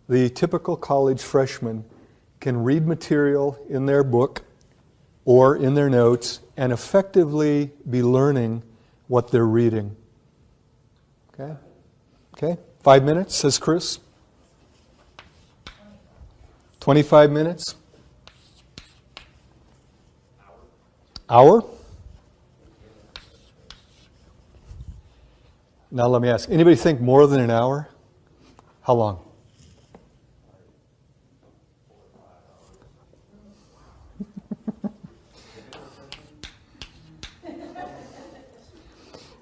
the typical college freshman can read material in their book or in their notes and effectively be learning what they're reading. Okay? Okay? 5 minutes, says Chris. 25 minutes? Hour? Now let me ask, anybody think more than an hour? How long?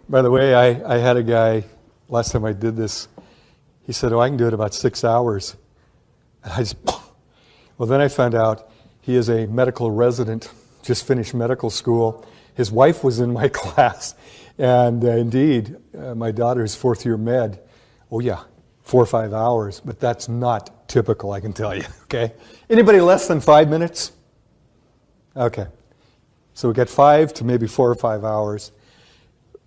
By the way, I had a guy, last time I did this, he said, oh, I can do it about 6 hours. And I just, well, then I found out he is a medical resident, just finished medical school. His wife was in my class. And indeed, my daughter's fourth year med. Oh yeah, 4 or 5 hours, but that's not typical, I can tell you, okay? Anybody less than 5 minutes? Okay. So we got 5 to maybe 4 or 5 hours.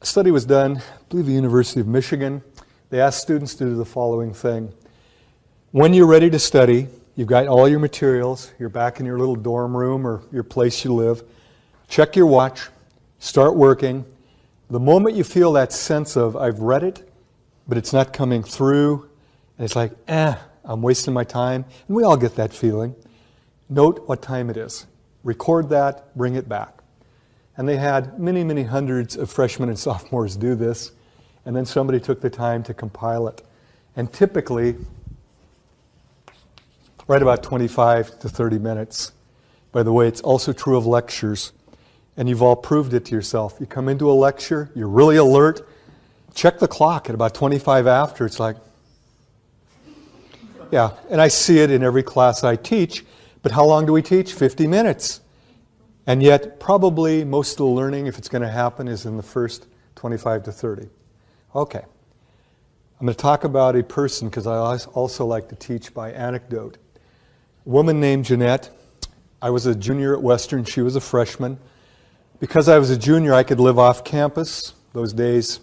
A study was done, I believe the University of Michigan. They asked students to do the following thing. When you're ready to study, you've got all your materials, you're back in your little dorm room or your place you live, check your watch, start working. The moment you feel that sense of, I've read it, but it's not coming through, and it's like, I'm wasting my time, and we all get that feeling, note what time it is. Record that, bring it back. And they had many, many hundreds of freshmen and sophomores do this, and then somebody took the time to compile it. And typically, right about 25 to 30 minutes. By the way, it's also true of lectures. And you've all proved it to yourself. You come into a lecture, you're really alert, check the clock at about 25 after, it's like, yeah, and I see it in every class I teach, but how long do we teach? 50 minutes. And yet, probably most of the learning, if it's going to happen, is in the first 25 to 30. Okay. I'm going to talk about a person, because I also like to teach by anecdote. A woman named Jeanette. I was a junior at Western, she was a freshman. Because I was a junior, I could live off campus. Those days,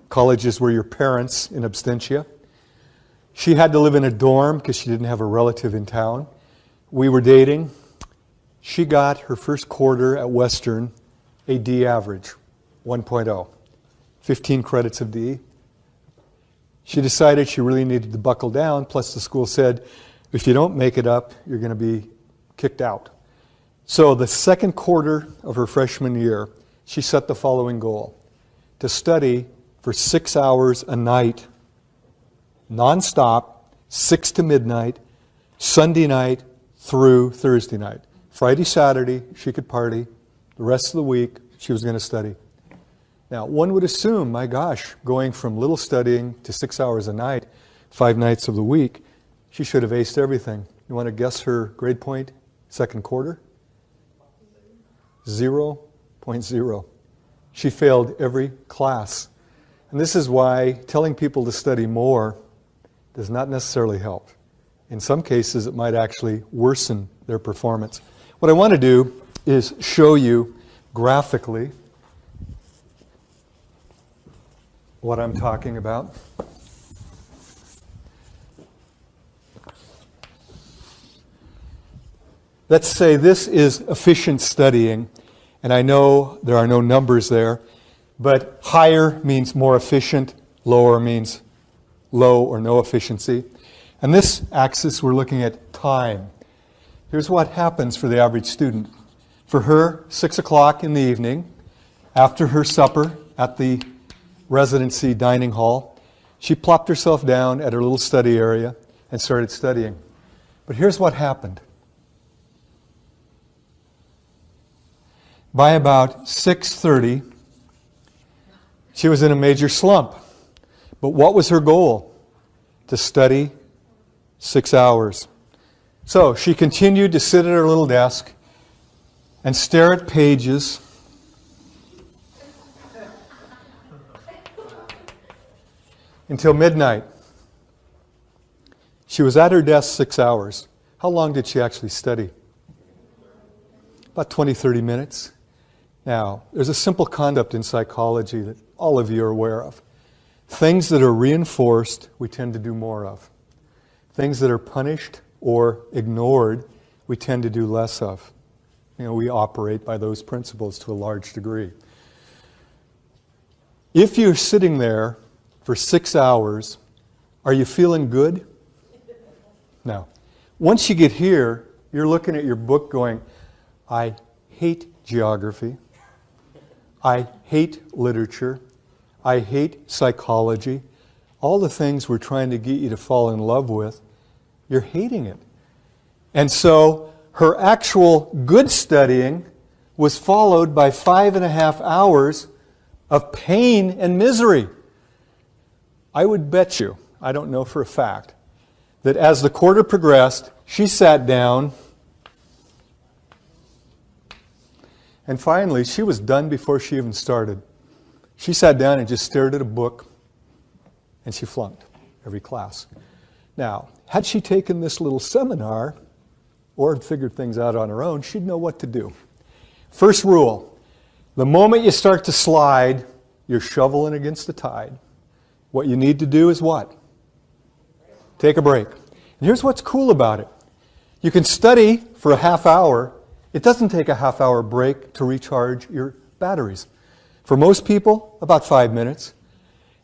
colleges were your parents in absentia. She had to live in a dorm because she didn't have a relative in town. We were dating. She got her first quarter at Western a D average, 1.0, 15 credits of D. She decided she really needed to buckle down, plus the school said, if you don't make it up, you're going to be kicked out. So the second quarter of her freshman year, she set the following goal: to study for 6 hours a night, nonstop, 6 to midnight, Sunday night through Thursday night. Friday, Saturday, she could party. The rest of the week, she was going to study. Now, one would assume, my gosh, going from little studying to 6 hours a night, 5 nights of the week, she should have aced everything. You want to guess her grade point, second quarter? 0.0. She failed every class. And this is why telling people to study more does not necessarily help. In some cases, it might actually worsen their performance. What I want to do is show you graphically what I'm talking about. Let's say this is efficient studying, and I know there are no numbers there, but higher means more efficient, lower means low or no efficiency. And this axis, we're looking at time. Here's what happens for the average student. For her, 6 o'clock in the evening, after her supper at the residency dining hall, she plopped herself down at her little study area and started studying. But here's what happened. By about 6:30, she was in a major slump. But what was her goal? To study 6 hours. So she continued to sit at her little desk and stare at pages until midnight. She was at her desk 6 hours. How long did she actually study? About 20, 30 minutes. Now, there's a simple concept in psychology that all of you are aware of. Things that are reinforced, we tend to do more of. Things that are punished or ignored, we tend to do less of. We operate by those principles to a large degree. If you're sitting there for 6 hours, are you feeling good? No. Once you get here, you're looking at your book going, I hate geography. I hate literature. I hate psychology. All the things we're trying to get you to fall in love with, you're hating it. And so her actual good studying was followed by 5.5 hours of pain and misery. I would bet you, I don't know for a fact, that as the quarter progressed, she sat down, and finally she was done before she even started. She sat down and just stared at a book, and she flunked every class. Now, had she taken this little seminar or figured things out on her own, she'd know what to do. First rule, the moment you start to slide, you're shoveling against the tide. What you need to do is what? Take a break. And here's what's cool about it. You can study for a half hour. It doesn't take a half-hour break to recharge your batteries. For most people, about 5 minutes.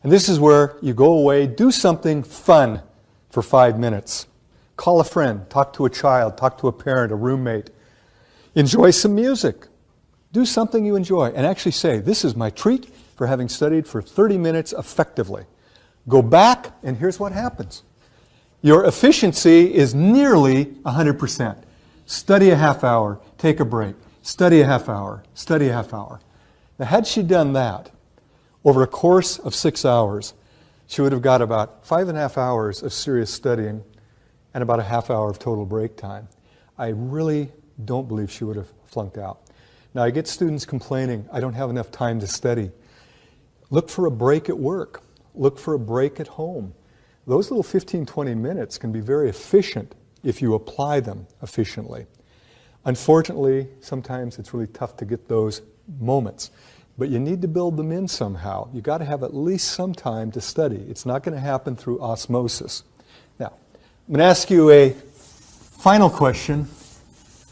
And this is where you go away, do something fun for 5 minutes. Call a friend, talk to a child, talk to a parent, a roommate. Enjoy some music. Do something you enjoy and actually say, this is my treat for having studied for 30 minutes effectively. Go back and here's what happens. Your efficiency is nearly 100%. Study a half hour, take a break. Study a half hour, study a half hour. Now, had she done that over a course of 6 hours, she would have got about 5.5 hours of serious studying and about a half hour of total break time. I really don't believe she would have flunked out. Now, I get students complaining, I don't have enough time to study. Look for a break at work. Look for a break at home. Those little 15, 20 minutes can be very efficient if you apply them efficiently. Unfortunately, sometimes it's really tough to get those moments, but you need to build them in somehow. You've got to have at least some time to study. It's not going to happen through osmosis. Now, I'm going to ask you a final question.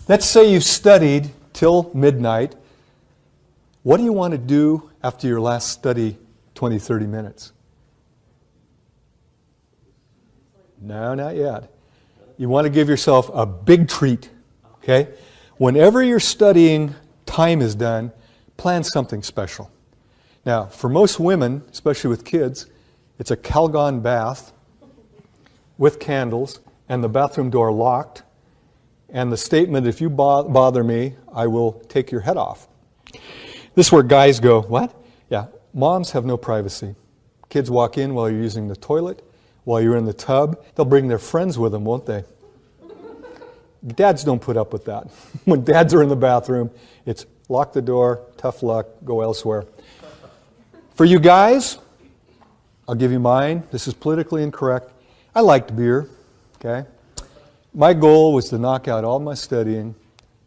Let's say you've studied till midnight. What do you want to do after your last study 20, 30 minutes? No, not yet. You want to give yourself a big treat, okay? Whenever your studying time is done, plan something special. Now, for most women, especially with kids, it's a Calgon bath with candles and the bathroom door locked and the statement, if you bother me, I will take your head off. This is where guys go, what? Yeah, moms have no privacy. Kids walk in while you're using the toilet, while you're in the tub. They'll bring their friends with them, won't they? Dads don't put up with that. When dads are in the bathroom, it's lock the door, tough luck, go elsewhere. For you guys, I'll give you mine. This is politically incorrect. I liked beer, okay? My goal was to knock out all my studying,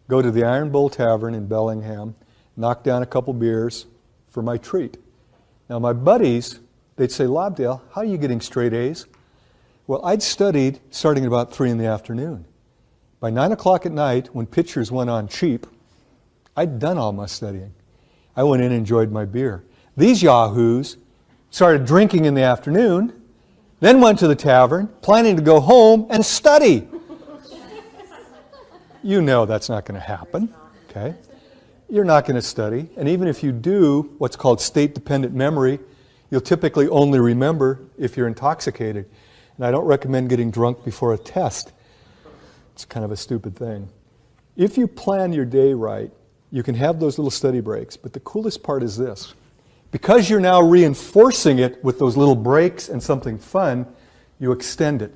go to the Iron Bull Tavern in Bellingham, knock down a couple beers for my treat. Now my buddies, they'd say, Lobdell, how are you getting straight A's? Well, I'd studied starting at about 3 in the afternoon. By 9 o'clock at night, when pictures went on cheap, I'd done all my studying. I went in and enjoyed my beer. These yahoos started drinking in the afternoon, then went to the tavern, planning to go home and study. You know that's not going to happen, okay? You're not going to study, and even if you do what's called state-dependent memory, you'll typically only remember if you're intoxicated. And I don't recommend getting drunk before a test. It's kind of a stupid thing. If you plan your day right, you can have those little study breaks, but the coolest part is this. Because you're now reinforcing it with those little breaks and something fun, you extend it.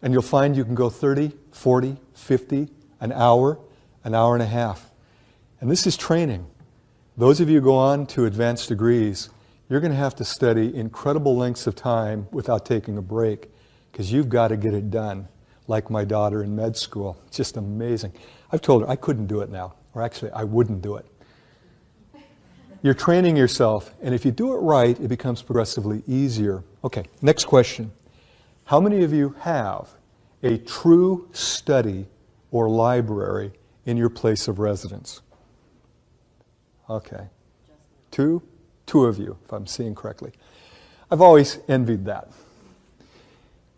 And you'll find you can go 30, 40, 50, an hour and a half. And this is training. Those of you who go on to advanced degrees, you're going to have to study incredible lengths of time without taking a break, because you've got to get it done, like my daughter in med school. It's just amazing. I've told her I couldn't do it now, or actually I wouldn't do it. You're training yourself, and if you do it right, it becomes progressively easier. Okay, next question. How many of you have a true study or library in your place of residence? Okay. Two of you, if I'm seeing correctly. I've always envied that.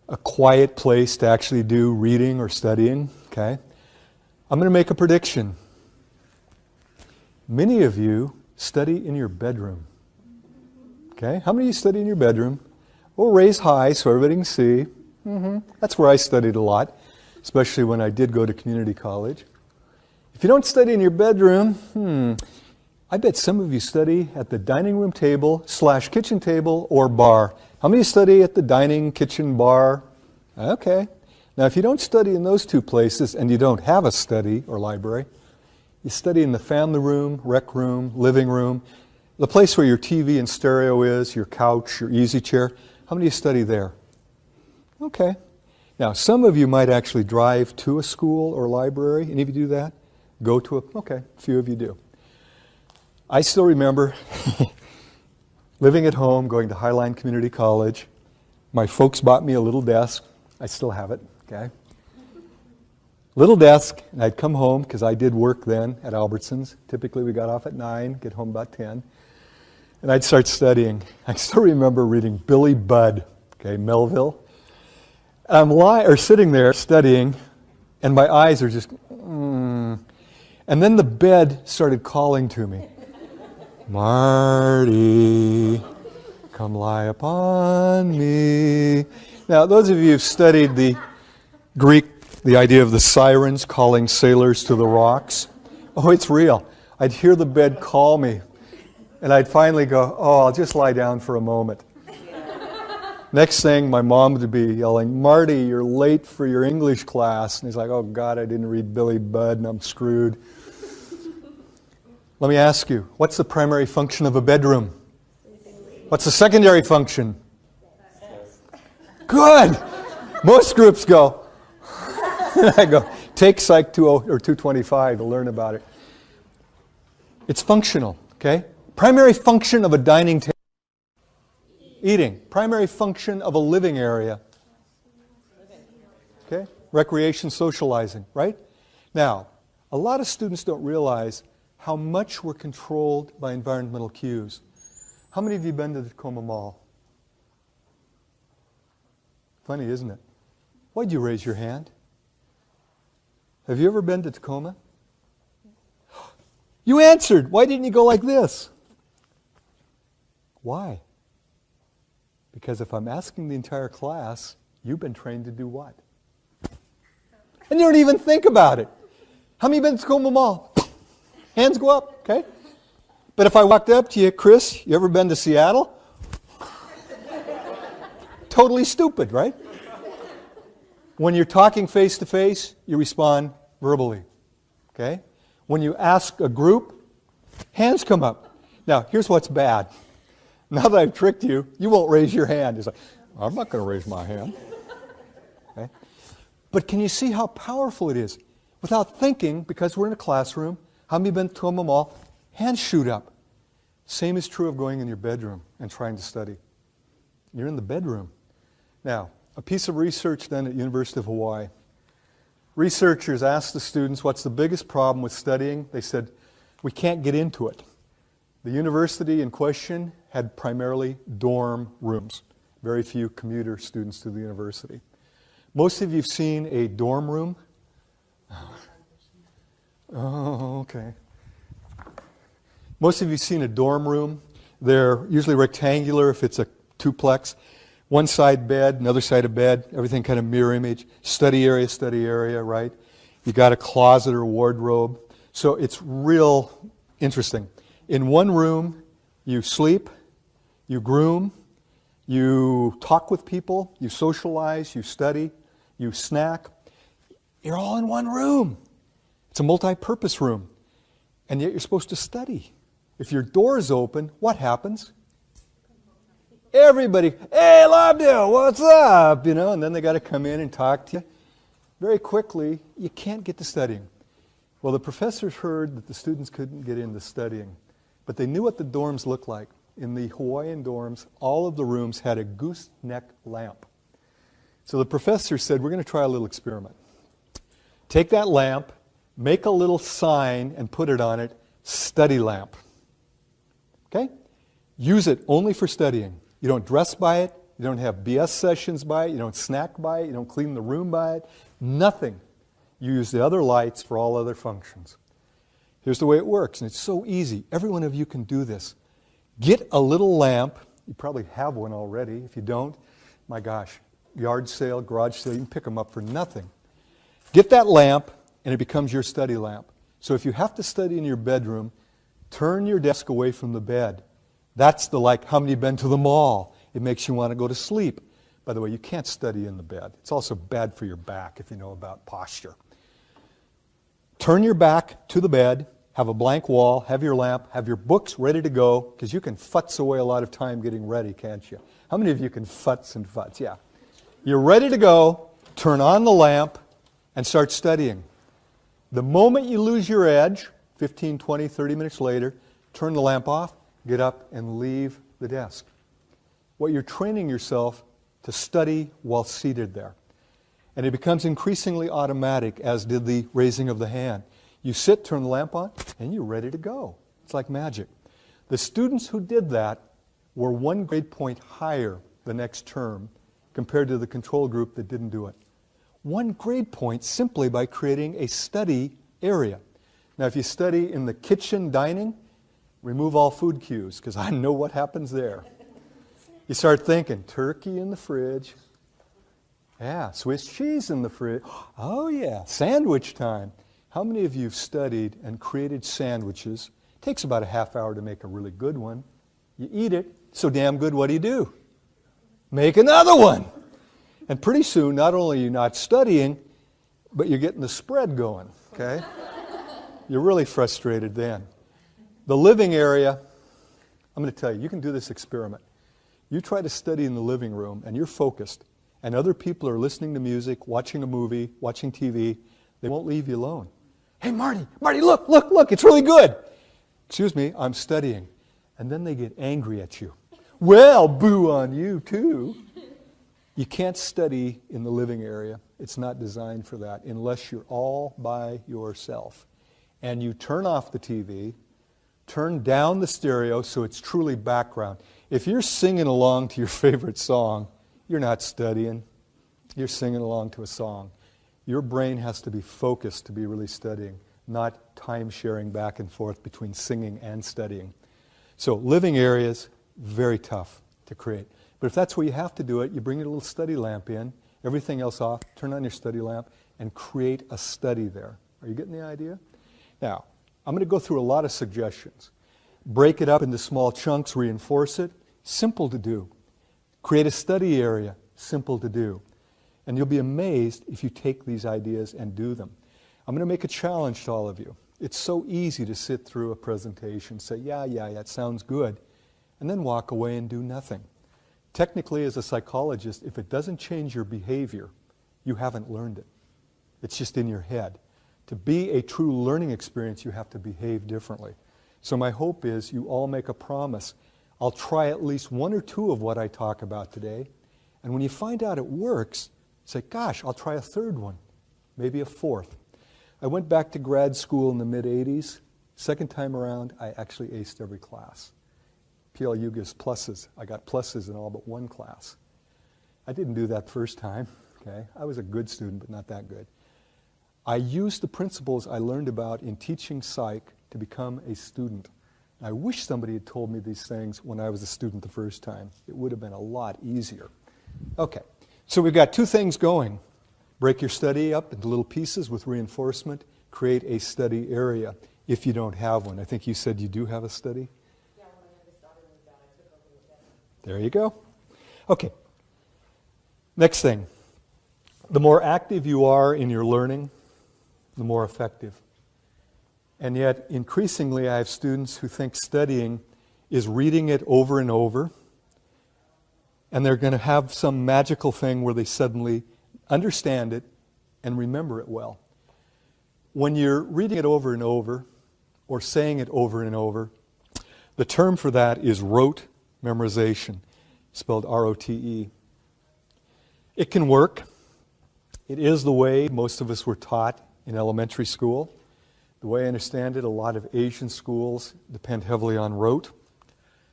A quiet place to actually do reading or studying, okay? I'm going to make a prediction. Many of you study in your bedroom. Okay? How many of you study in your bedroom? We'll raise high so everybody can see. That's where I studied a lot, especially when I did go to community college. If you don't study in your bedroom, I bet some of you study at the dining room table / kitchen table or bar. How many study at the dining, kitchen, bar? Okay. Now, if you don't study in those two places and you don't have a study or library, you study in the family room, rec room, living room, the place where your TV and stereo is, your couch, your easy chair. How many of you study there? Okay. Now, some of you might actually drive to a school or library. Any of you do that? Go to okay, a few of you do. I still remember living at home, going to Highline Community College. My folks bought me a little desk. I still have it, okay? Little desk, and I'd come home, because I did work then at Albertsons. Typically we got off at 9, get home about 10. And I'd start studying. I still remember reading Billy Budd, okay, Melville. And I'm sitting there studying, and my eyes are just, And then the bed started calling to me. Marty, come lie upon me. Now, those of you who've studied the Greek, the idea of the sirens calling sailors to the rocks, oh, it's real. I'd hear the bed call me, and I'd finally go, oh, I'll just lie down for a moment. Next thing, my mom would be yelling, Marty, you're late for your English class. And he's like, oh, God, I didn't read Billy Budd, and I'm screwed. Let me ask you, what's the primary function of a bedroom? What's the secondary function? Good! Most groups go. I go, take Psych 20 or 225 to learn about it. It's functional, okay? Primary function of a dining table. Eating. Primary function of a living area. Okay? Recreation, socializing, right? Now, a lot of students don't realize how much we're controlled by environmental cues. How many of you been to the Tacoma Mall? Funny, isn't it? Why'd you raise your hand? Have you ever been to Tacoma? You answered. Why didn't you go like this? Why? Because if I'm asking the entire class, you've been trained to do what? And you don't even think about it. How many been to Tacoma Mall? Hands go up, okay? But if I walked up to you, Chris, you ever been to Seattle? Totally stupid, right? When you're talking face to face, you respond verbally, okay? When you ask a group, hands come up. Now, here's what's bad. Now that I've tricked you, you won't raise your hand. It's like, I'm not going to raise my hand. Okay? But can you see how powerful it is? Without thinking, because we're in a classroom, how many have been to Tacoma Mall? Hands shoot up. Same is true of going in your bedroom and trying to study. You're in the bedroom. Now, a piece of research done at University of Hawaii. Researchers asked the students, what's the biggest problem with studying? They said, we can't get into it. The university in question had primarily dorm rooms. Very few commuter students to the university. Most of you have seen a dorm room. Oh, okay. Most of you have seen a dorm room. They're usually rectangular if it's a duplex. One side bed, another side of bed, everything kind of mirror image. Study area, right? You got a closet or wardrobe. So it's real interesting. In one room, you sleep, you groom, you talk with people, you socialize, you study, you snack. You're all in one room. It's a multi-purpose room. And yet you're supposed to study. If your door is open, what happens? Everybody, hey, Lobdell, what's up? You know, and then they got to come in and talk to you. Very quickly, you can't get to studying. Well, the professors heard that the students couldn't get into studying, but they knew what the dorms looked like. In the Hawaiian dorms, all of the rooms had a gooseneck lamp. So the professor said, we're going to try a little experiment. Take that lamp, make a little sign and put it on it, study lamp. Okay? Use it only for studying. You don't dress by it. You don't have BS sessions by it. You don't snack by it. You don't clean the room by it. Nothing. You use the other lights for all other functions. Here's the way it works, and it's so easy. Every one of you can do this. Get a little lamp. You probably have one already. If you don't, my gosh, yard sale, garage sale, you can pick them up for nothing. Get that lamp, and it becomes your study lamp. So if you have to study in your bedroom, turn your desk away from the bed. That's the like, how many have been to the mall? It makes you want to go to sleep. By the way, you can't study in the bed. It's also bad for your back if you know about posture. Turn your back to the bed, have a blank wall, have your lamp, have your books ready to go, because you can futz away a lot of time getting ready, can't you? How many of you can futz and futz? Yeah. You're ready to go, turn on the lamp, and start studying. The moment you lose your edge, 15, 20, 30 minutes later, turn the lamp off, get up, and leave the desk. What you're training yourself to study while seated there. And it becomes increasingly automatic, as did the raising of the hand. You sit, turn the lamp on, and you're ready to go. It's like magic. The students who did that were 1 grade point higher the next term compared to the control group that didn't do it. 1 grade point simply by creating a study area. Now, if you study in the kitchen dining, remove all food cues, because I know what happens there. You start thinking, turkey in the fridge. Yeah, Swiss cheese in the fridge. Oh yeah, sandwich time. How many of you have studied and created sandwiches? It takes about a half hour to make a really good one. You eat it, so damn good, what do? Make another one. And pretty soon, not only are you not studying, but you're getting the spread going, okay? You're really frustrated then. The living area, I'm going to tell you, you can do this experiment. You try to study in the living room, and you're focused, and other people are listening to music, watching a movie, watching TV. They won't leave you alone. Hey, Marty, look, it's really good. Excuse me, I'm studying. And then they get angry at you. Well, boo on you, too. You can't study in the living area. It's not designed for that unless you're all by yourself. And you turn off the TV, turn down the stereo so it's truly background. If you're singing along to your favorite song, you're not studying. You're singing along to a song. Your brain has to be focused to be really studying, not time sharing back and forth between singing and studying. So living areas, very tough to create. But if that's where you have to do it, you bring your little study lamp in, everything else off, turn on your study lamp, and create a study there. Are you getting the idea? Now, I'm going to go through a lot of suggestions. Break it up into small chunks, reinforce it. Simple to do. Create a study area. Simple to do. And you'll be amazed if you take these ideas and do them. I'm going to make a challenge to all of you. It's so easy to sit through a presentation, say, yeah, it sounds good, and then walk away and do nothing. Technically, as a psychologist, if it doesn't change your behavior, you haven't learned it. It's just in your head. To be a true learning experience, you have to behave differently. So my hope is you all make a promise. I'll try at least 1 or 2 of what I talk about today. And when you find out it works, say, gosh, I'll try a 3rd one, maybe a 4th. I went back to grad school in the mid-'80s. Second time around, I actually aced every class. PLU gives pluses. I got pluses in all but 1 class. I didn't do that first time. Okay, I was a good student, but not that good. I used the principles I learned about in teaching psych to become a student. I wish somebody had told me these things when I was a student the first time. It would have been a lot easier. Okay, so we've got 2 things going. Break your study up into little pieces with reinforcement. Create a study area if you don't have one. I think you said you do have a study? Yeah, when I youngest daughter moved out, I took over with them. There you go. Okay, next thing. The more active you are in your learning, the more effective. And yet, increasingly, I have students who think studying is reading it over and over, and they're going to have some magical thing where they suddenly understand it and remember it well. When you're reading it over and over, or saying it over and over, the term for that is rote memorization, spelled R-O-T-E. It can work. It is the way most of us were taught in elementary school. The way I understand it, a lot of Asian schools depend heavily on rote.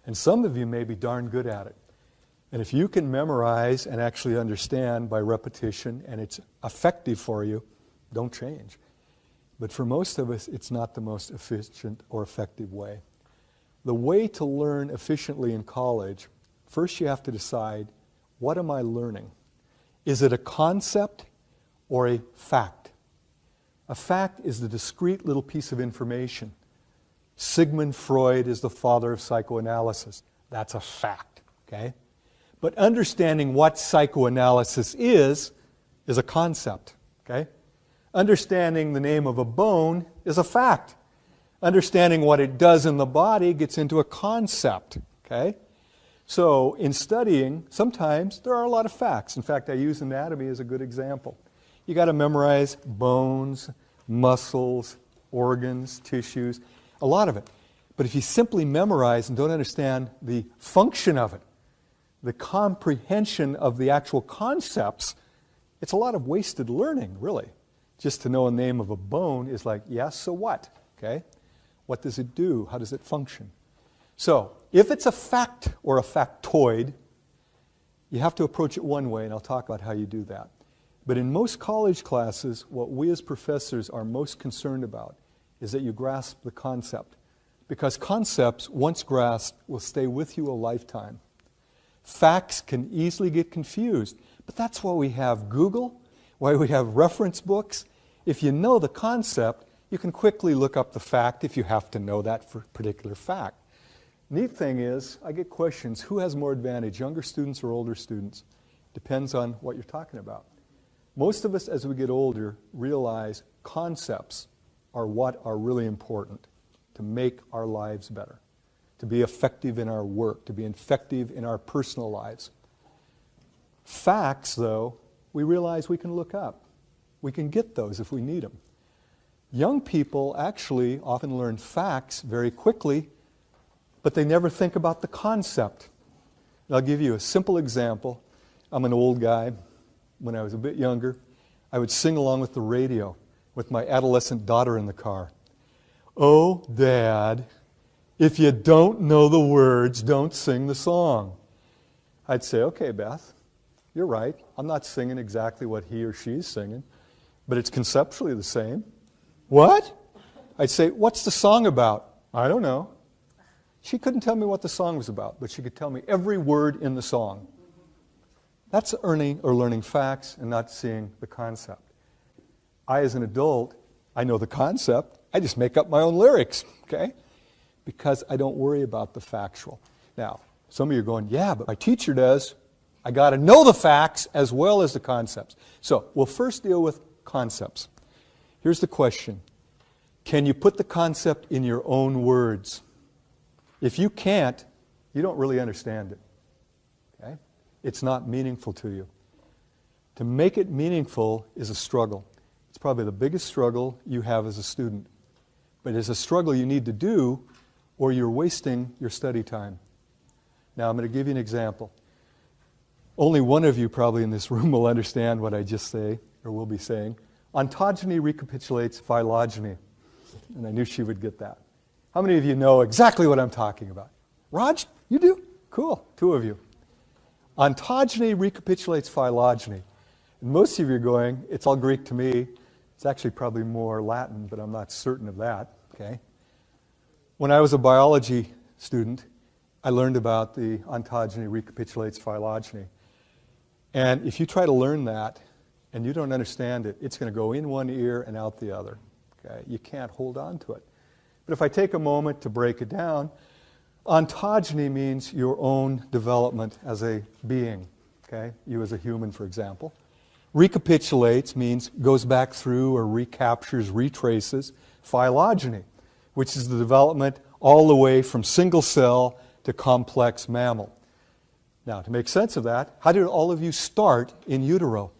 And some of you may be darn good at it. And if you can memorize and actually understand by repetition and it's effective for you, don't change. But for most of us, it's not the most efficient or effective way. The way to learn efficiently in college, first you have to decide, what am I learning? Is it a concept or a fact? A fact is the discrete little piece of information. Sigmund Freud is the father of psychoanalysis. That's a fact, okay? But understanding what psychoanalysis is a concept, okay? Understanding the name of a bone is a fact. Understanding what it does in the body gets into a concept, okay? So in studying, sometimes there are a lot of facts. In fact, I use anatomy as a good example. You got to memorize bones, muscles, organs, tissues, a lot of it. But if you simply memorize and don't understand the function of it, the comprehension of the actual concepts, it's a lot of wasted learning, really. Just to know a name of a bone is like, yes, so what? Okay? What does it do? How does it function? So, if it's a fact or a factoid, you have to approach it one way, and I'll talk about how you do that. But in most college classes, what we as professors are most concerned about is that you grasp the concept. Because concepts, once grasped, will stay with you a lifetime. Facts can easily get confused, but that's why we have Google, why we have reference books. If you know the concept, you can quickly look up the fact if you have to know that for a particular fact. Neat thing is, I get questions, who has more advantage, younger students or older students? Depends on what you're talking about. Most of us, as we get older, realize concepts are what are really important to make our lives better, to be effective in our work, to be effective in our personal lives. Facts, though, we realize we can look up. We can get those if we need them. Young people actually often learn facts very quickly, but they never think about the concept. And I'll give you a simple example. I'm an old guy. When I was a bit younger, I would sing along with the radio with my adolescent daughter in the car. Oh, Dad, if you don't know the words, don't sing the song. I'd say, okay, Beth, you're right. I'm not singing exactly what he or she's singing, but it's conceptually the same. What? I'd say, what's the song about? I don't know. She couldn't tell me what the song was about, but she could tell me every word in the song. That's learning facts and not seeing the concept. I, as an adult, I know the concept. I just make up my own lyrics, okay? Because I don't worry about the factual. Now, some of you are going, yeah, but my teacher does. I got to know the facts as well as the concepts. So we'll first deal with concepts. Here's the question. Can you put the concept in your own words? If you can't, you don't really understand it. Okay? It's not meaningful to you. To make it meaningful is a struggle. It's probably the biggest struggle you have as a student. But it's a struggle you need to do or you're wasting your study time. Now I'm going to give you an example. Only one of you probably in this room will understand what I just say, or will be saying. Ontogeny recapitulates phylogeny. And I knew she would get that. How many of you know exactly what I'm talking about? Raj, you do? Cool, 2 of you. Ontogeny recapitulates phylogeny. And most of you are going, it's all Greek to me. It's actually probably more Latin, but I'm not certain of that. Okay. When I was a biology student, I learned about the ontogeny recapitulates phylogeny. And if you try to learn that and you don't understand it, it's going to go in one ear and out the other. Okay? You can't hold on to it. But if I take a moment to break it down, ontogeny means your own development as a being. Okay? You as a human, for example. Recapitulates means goes back through or recaptures, retraces phylogeny, which is the development all the way from single cell to complex mammal. Now, to make sense of that, how did all of you start in utero?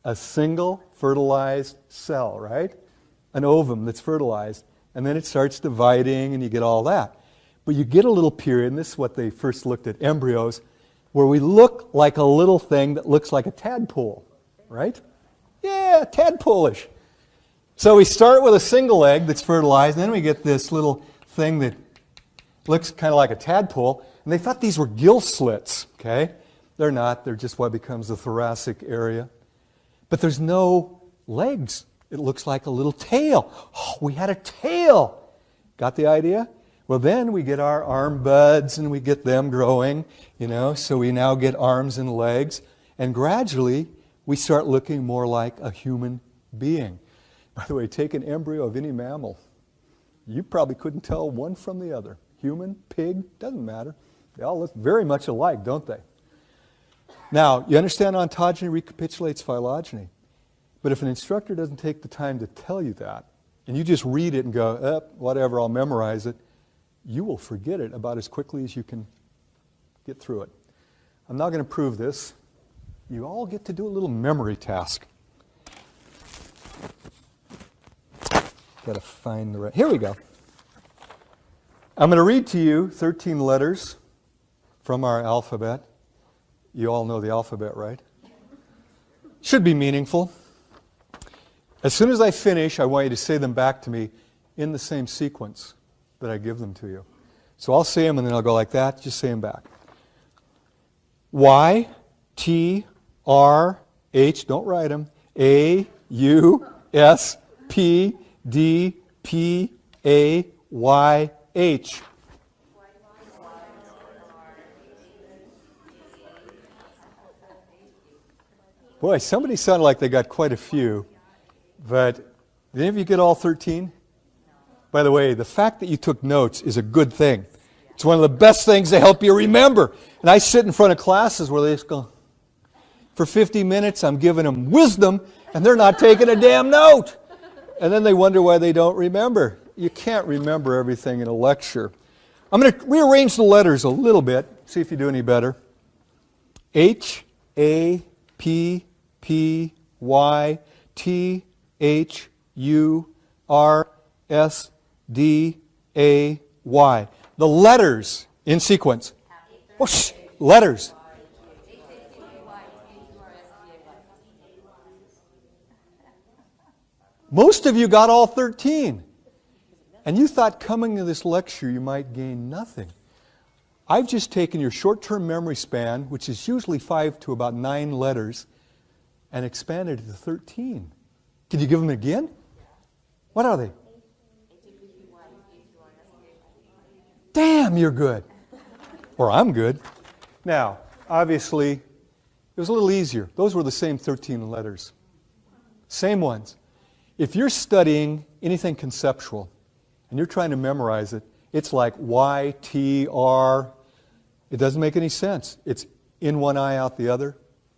A single fertilized cell, right? An ovum that's fertilized. And then it starts dividing and you get all that. But you get a little period, and this is what they first looked at embryos. where we look like a little thing that looks like a tadpole, right? Yeah, tadpole-ish. So we start with a single egg that's fertilized, and then we get this little thing that looks kind of like a tadpole, and they thought these were gill slits, okay? They're not. They're just what becomes the thoracic area. But there's no legs. It looks like a little tail. Oh, we had a tail. Got the idea? Well, then we get our arm buds and we get them growing, so we now get arms and legs. And gradually, we start looking more like a human being. By the way, take an embryo of any mammal. You probably couldn't tell one from the other. Human, pig, doesn't matter. They all look very much alike, don't they? Now, you understand ontogeny recapitulates phylogeny. But if an instructor doesn't take the time to tell you that, and you just read it and go, whatever, I'll memorize it, you will forget it about as quickly as you can get through it. I'm not going to prove this. You all get to do a little memory task. Got to find the right... Here we go. I'm going to read to you 13 letters from our alphabet. You all know the alphabet, right? Should be meaningful. As soon as I finish, I want you to say them back to me in the same sequence that I give them to you. So I'll say them and then I'll go like that. Just say them back. Y, T, R, H, don't write them. A, U, S, P, D, P, A, Y, H. Boy, somebody sounded like they got quite a few. But did any of you get all 13? By the way, the fact that you took notes is a good thing. It's one of the best things to help you remember. And I sit in front of classes where they just go, for 50 minutes I'm giving them wisdom, and they're not taking a damn note. And then they wonder why they don't remember. You can't remember everything in a lecture. I'm going to rearrange the letters a little bit, see if you do any better. H, A, P, P, Y, T, H, U, R, S, D, A, Y. The letters in sequence. Whoosh, letters. Most of you got all 13. And you thought coming to this lecture you might gain nothing. I've just taken your short-term memory span, which is usually 5 to about 9 letters, and expanded it to 13. Can you give them again? What are they? Damn, you're good. Or I'm good. Now, obviously, it was a little easier. Those were the same 13 letters. Same ones. If you're studying anything conceptual and you're trying to memorize it, it's like Y, T, R. It doesn't make any sense. It's in one eye, out the other.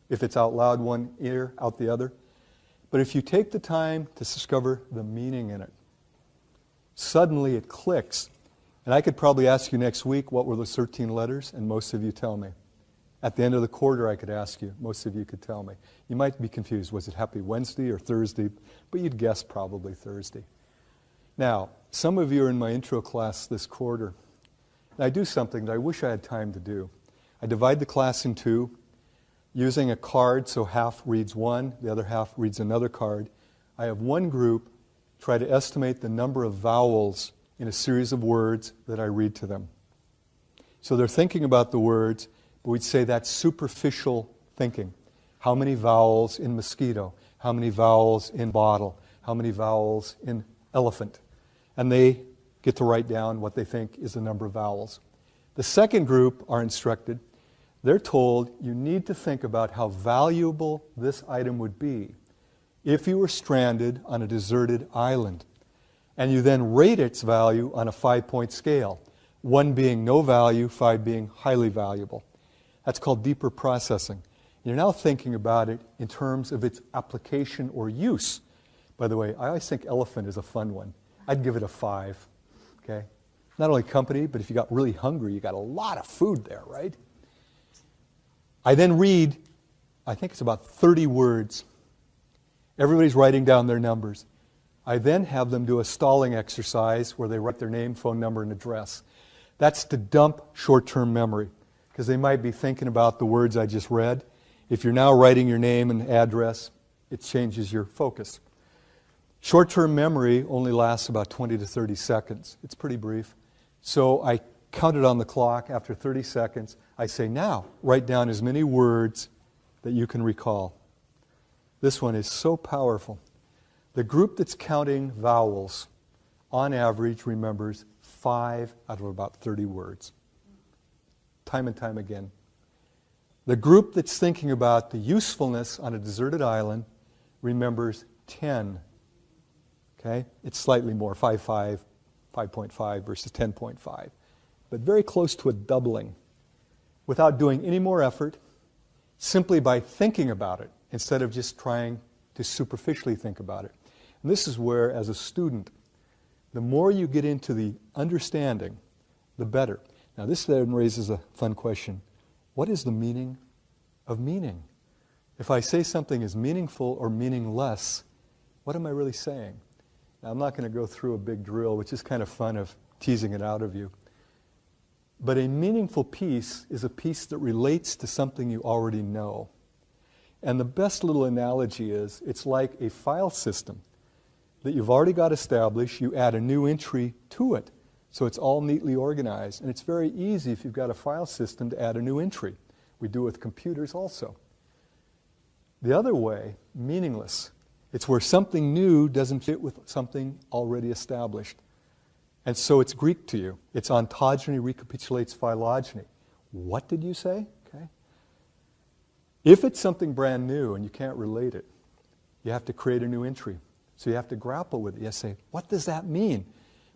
If it's out loud, one ear, out the other. But if you take the time to discover the meaning in it, suddenly it clicks. And I could probably ask you next week what were those 13 letters, and most of you tell me. At the end of the quarter, I could ask you. Most of you could tell me. You might be confused. Was it Happy Wednesday or Thursday? But you'd guess probably Thursday. Now, some of you are in my intro class this quarter. And I do something that I wish I had time to do. I divide the class in two, using a card so half reads one, the other half reads another card. I have one group try to estimate the number of vowels in a series of words that I read to them. So they're thinking about the words, but we'd say that's superficial thinking. How many vowels in mosquito? How many vowels in bottle? How many vowels in elephant? And they get to write down what they think is the number of vowels. The second group are instructed. They're told you need to think about how valuable this item would be if you were stranded on a deserted island. And you then rate its value on a 5-point scale, 1 being no value, 5 being highly valuable. That's called deeper processing. You're now thinking about it in terms of its application or use. By the way, I always think elephant is a fun one. I'd give it a 5. Okay? Not only company, but if you got really hungry, you got a lot of food there, right? I then read, I think it's about 30 words. Everybody's writing down their numbers. I then have them do a stalling exercise where they write their name, phone number, and address. That's to dump short-term memory. because they might be thinking about the words I just read. If you're now writing your name and address, it changes your focus. Short-term memory only lasts about 20 to 30 seconds. It's pretty brief. So I counted on the clock. After 30 seconds, I say, now, write down as many words that you can recall. This one is so powerful. The group that's counting vowels, on average, remembers 5 out of about 30 words. Time and time again. The group that's thinking about the usefulness on a deserted island remembers 10. Okay? It's slightly more, 5.5 versus 10.5. But very close to a doubling. Without doing any more effort, simply by thinking about it, instead of just trying to superficially think about it. And this is where, as a student, the more you get into the understanding, the better. Now this then raises a fun question. What is the meaning of meaning? If I say something is meaningful or meaningless, what am I really saying? Now, I'm not going to go through a big drill, which is kind of fun of teasing it out of you. But a meaningful piece is a piece that relates to something you already know. And the best little analogy is, it's like a file system that you've already got established. You add a new entry to it. So it's all neatly organized. And it's very easy if you've got a file system to add a new entry. We do it with computers also. The other way, meaningless. It's where something new doesn't fit with something already established. And so it's Greek to you. Its ontogeny recapitulates phylogeny. What did you say? Okay. If it's something brand new and you can't relate it, you have to create a new entry. So you have to grapple with it. You have to say, what does that mean?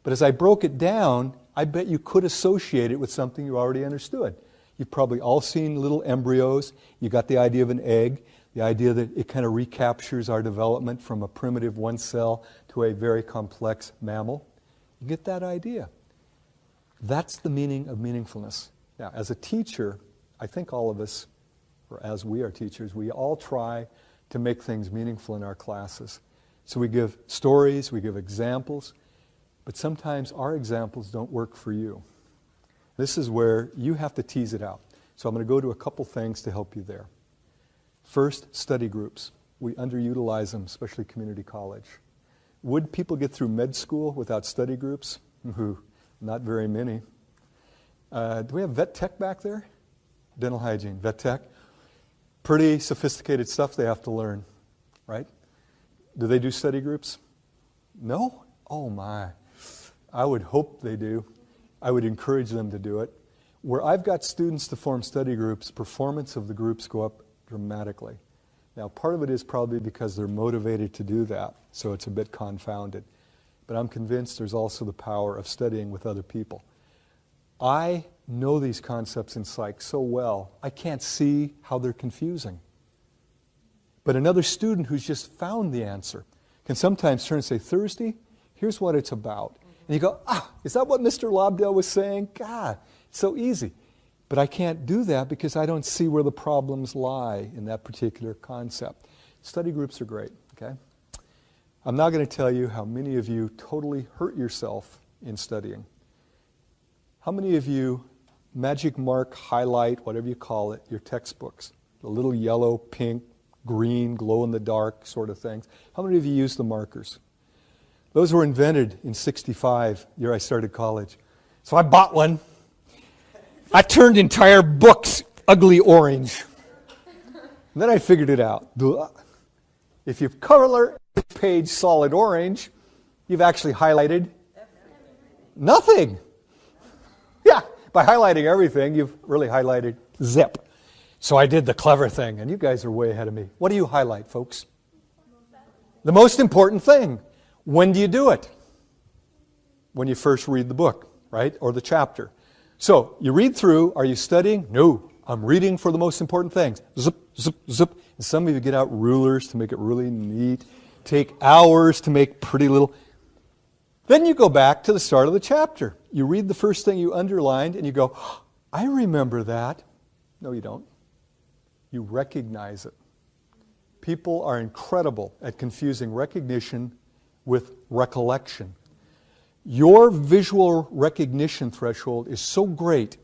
But as I broke it down, I bet you could associate it with something you already understood. You've probably all seen little embryos. You got the idea of an egg, the idea that it kind of recaptures our development from a primitive one cell to a very complex mammal. You get that idea. That's the meaning of meaningfulness. Now, as a teacher, I think all of us, or as we are teachers, we all try to make things meaningful in our classes. So we give stories, we give examples, but sometimes our examples don't work for you. This is where you have to tease it out. So I'm going to go to a couple things to help you there. First, study groups. We underutilize them, especially community college. Would people get through med school without study groups? Not very many. Do we have vet tech back there? Dental hygiene, vet tech. Pretty sophisticated stuff they have to learn, right? Do they do study groups? No? Oh my. I would hope they do. I would encourage them to do it. Where I've got students to form study groups, performance of the groups go up dramatically. Now, part of it is probably because they're motivated to do that, so it's a bit confounded. But I'm convinced there's also the power of studying with other people. I know these concepts in psych so well, I can't see how they're confusing. But another student who's just found the answer can sometimes turn and say, Thursday, here's what it's about. And you go, is that what Mr. Lobdell was saying? God, it's so easy. But I can't do that because I don't see where the problems lie in that particular concept. Study groups are great, okay? I'm now going to tell you how many of you totally hurt yourself in studying. How many of you magic mark, highlight, whatever you call it, your textbooks? The little yellow, pink, green, glow-in-the-dark sort of things. How many of you use the markers? Those were invented in '65, the year I started college. So I bought one. I turned entire books ugly orange. And then I figured it out. If you color the page solid orange, you've actually highlighted nothing. Yeah, by highlighting everything, you've really highlighted zip. So I did the clever thing, and you guys are way ahead of me. What do you highlight, folks? The most important thing. When do you do it? When you first read the book, right? Or the chapter. So, you read through, are you studying? No, I'm reading for the most important things. Zip, zip, zip. And some of you get out rulers to make it really neat. Take hours to make pretty little. Then you go back to the start of the chapter. You read the first thing you underlined and you go, I remember that. No, you don't. You recognize it. People are incredible at confusing recognition with recollection. Your visual recognition threshold is so great,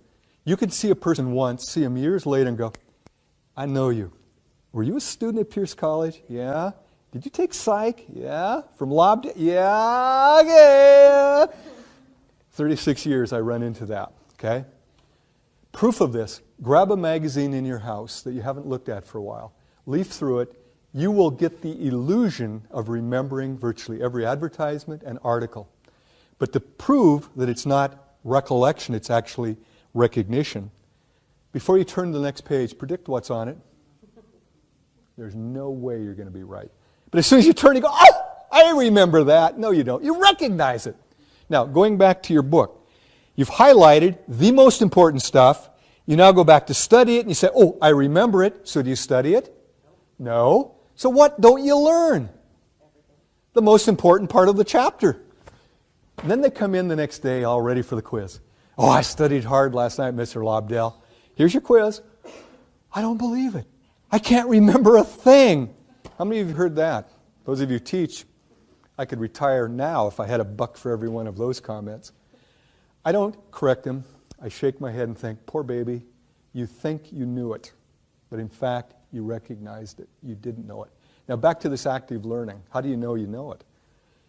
You could see a person once, see them years later and go, I know you. Were you a student at Pierce College? Yeah. Did you take psych? Yeah. From Lobdell? Yeah. Okay. 36 years I run into that, okay? Proof of this, grab a magazine in your house that you haven't looked at for a while. Leaf through it. You will get the illusion of remembering virtually every advertisement and article. But to prove that it's not recollection, it's actually recognition, before you turn to the next page, predict what's on it. There's no way you're going to be right. But as soon as you turn, you go, oh, I remember that. No, you don't. You recognize it. Now, going back to your book, you've highlighted the most important stuff. You now go back to study it, and you say, oh, I remember it. So do you study it? No. So what don't you learn? The most important part of the chapter. And then they come in the next day all ready for the quiz. Oh, I studied hard last night, Mr. Lobdell. Here's your quiz. I don't believe it. I can't remember a thing. How many of you heard that? Those of you who teach, I could retire now if I had $1 for every one of those comments. I don't correct them. I shake my head and think, poor baby, you think you knew it, but in fact, you recognized it. You didn't know it. Now back to this active learning. How do you know it?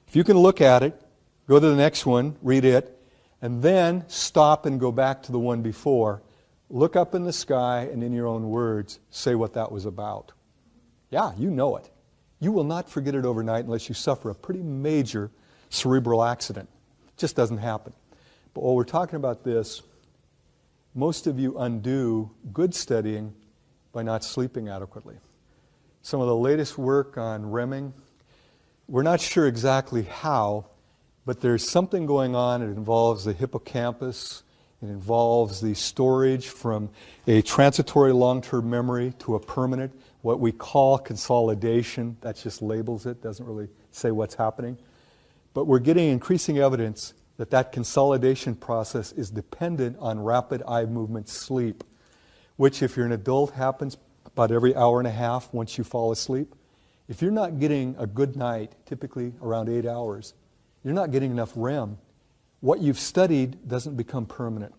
If you can look at it, go to the next one, read it, and then stop and go back to the one before. Look up in the sky and in your own words, say what that was about. Yeah, you know it. You will not forget it overnight unless you suffer a pretty major cerebral accident. It just doesn't happen. But while we're talking about this, most of you undo good studying by not sleeping adequately. Some of the latest work on REMing, we're not sure exactly how, but there's something going on. It involves the hippocampus. It involves the storage from a transitory long-term memory to a permanent, what we call consolidation. That just labels it, doesn't really say what's happening. But we're getting increasing evidence that that consolidation process is dependent on rapid eye movement sleep, which if you're an adult happens about every hour and a half once you fall asleep. If you're not getting a good night, typically around 8 hours, you're not getting enough REM. What you've studied doesn't become permanent.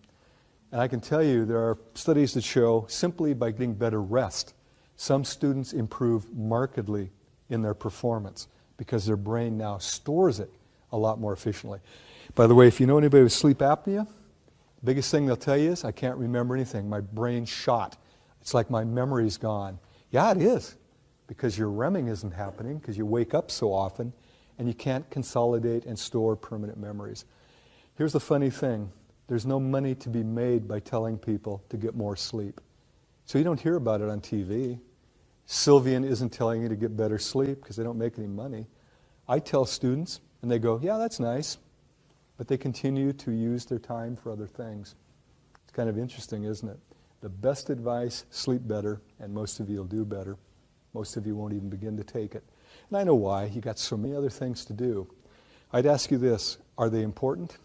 And I can tell you there are studies that show simply by getting better rest, some students improve markedly in their performance because their brain now stores it a lot more efficiently. By the way, if you know anybody with sleep apnea, the biggest thing they'll tell you is, I can't remember anything. My brain's shot. It's like my memory's gone. Yeah, it is, because your REMing isn't happening, because you wake up so often, and you can't consolidate and store permanent memories. Here's the funny thing. There's no money to be made by telling people to get more sleep. So you don't hear about it on TV. Sylvian isn't telling you to get better sleep because they don't make any money. I tell students, and they go, yeah, that's nice. But they continue to use their time for other things. It's kind of interesting, isn't it? The best advice, sleep better, and most of you will do better. Most of you won't even begin to take it. And I know why. You got so many other things to do. I'd ask you this, are they important?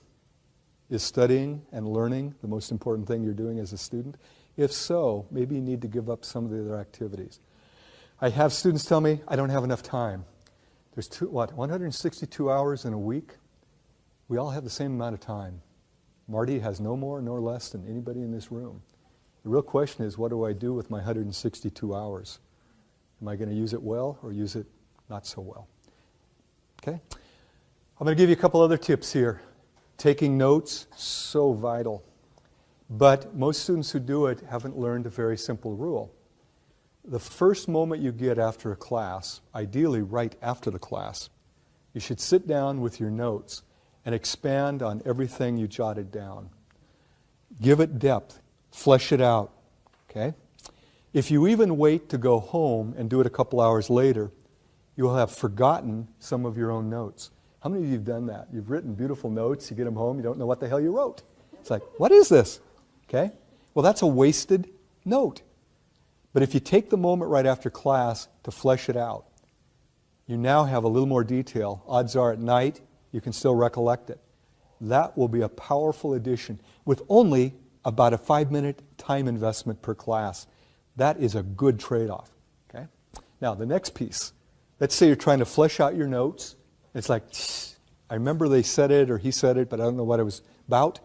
Is studying and learning the most important thing you're doing as a student? If so, maybe you need to give up some of the other activities. I have students tell me, I don't have enough time. There's 162 hours in a week? We all have the same amount of time. Marty has no more nor less than anybody in this room. The real question is, what do I do with my 162 hours? Am I going to use it well or use it not so well? Okay? I'm going to give you a couple other tips here. Taking notes, so vital. But most students who do it haven't learned a very simple rule. The first moment you get after a class, ideally right after the class, you should sit down with your notes and expand on everything you jotted down. Give it depth. Flesh it out. Okay? If you even wait to go home and do it a couple hours later, you will have forgotten some of your own notes. How many of you have done that? You've written beautiful notes, you get them home, you don't know what the hell you wrote. It's like, what is this? Okay? Well, that's a wasted note. But if you take the moment right after class to flesh it out, you now have a little more detail. Odds are at night, you can still recollect it. That will be a powerful addition with only about a 5-minute time investment per class. That is a good trade-off. Okay? Now, the next piece. Let's say you're trying to flesh out your notes. It's like, I remember they said it or he said it, but I don't know what it was about.